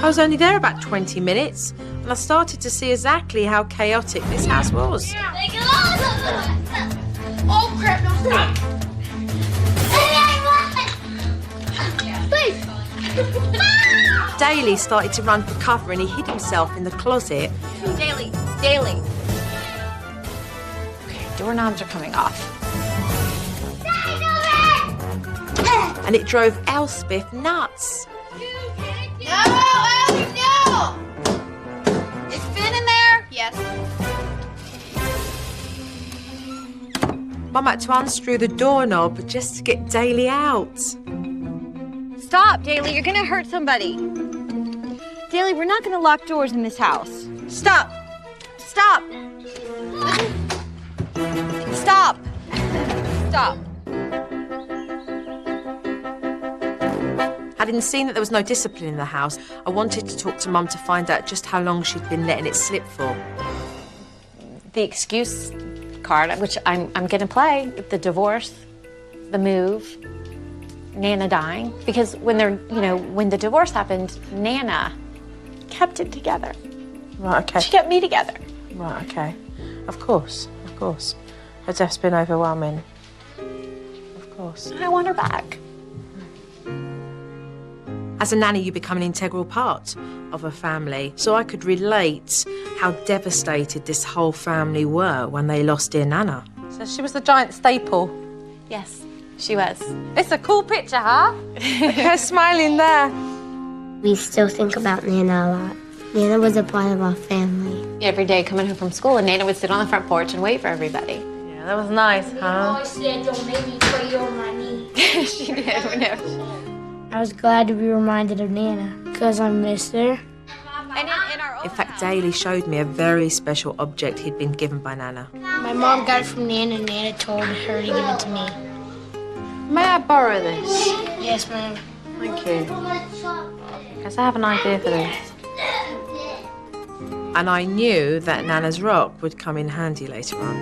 I was only there about 20 minutes, and I started to see exactly how chaotic this house was. Oh, crap, no, stop! Please! Daly started to run for cover, and he hid himself in the closet. Daly. Okay, doorknobs are coming off. And it drove Elspeth nuts. No, Ellie, no! Is Finn in there? Yes. Mum had to unscrew the doorknob just to get Daly out. Stop, Daly. You're gonna hurt somebody. Daly, we're not gonna lock doors in this house. Stop. Stop. Stop. Stop. Having seen that there was no discipline in the house, I wanted to talk to Mum to find out just how long she'd been letting it slip for. The excuse card, which I'm gonna play, the divorce, the move, Nana dying, because when the divorce happened, Nana kept it together. Right, okay. She kept me together. Right, okay. Of course. Her death's been overwhelming. Of course. I want her back. As a nanny, you become an integral part of a family. So I could relate how devastated this whole family were when they lost dear Nana. So she was the giant staple. Yes, she was. It's a cool picture, huh? Her smiling there. We still think about Nana a lot. Nana was a part of our family. Every day coming home from school, and Nana would sit on the front porch and wait for everybody. Yeah, that was nice, huh? always said, don't make me put you on my knee. She did, whenever. I was glad to be reminded of Nana, because I missed her. In fact, Daly showed me a very special object he'd been given by Nana. My mom got it from Nana, and Nana told her to give it to me. May I borrow this? Yes, ma'am. Thank you. Because I have an idea for this. And I knew that Nana's rock would come in handy later on.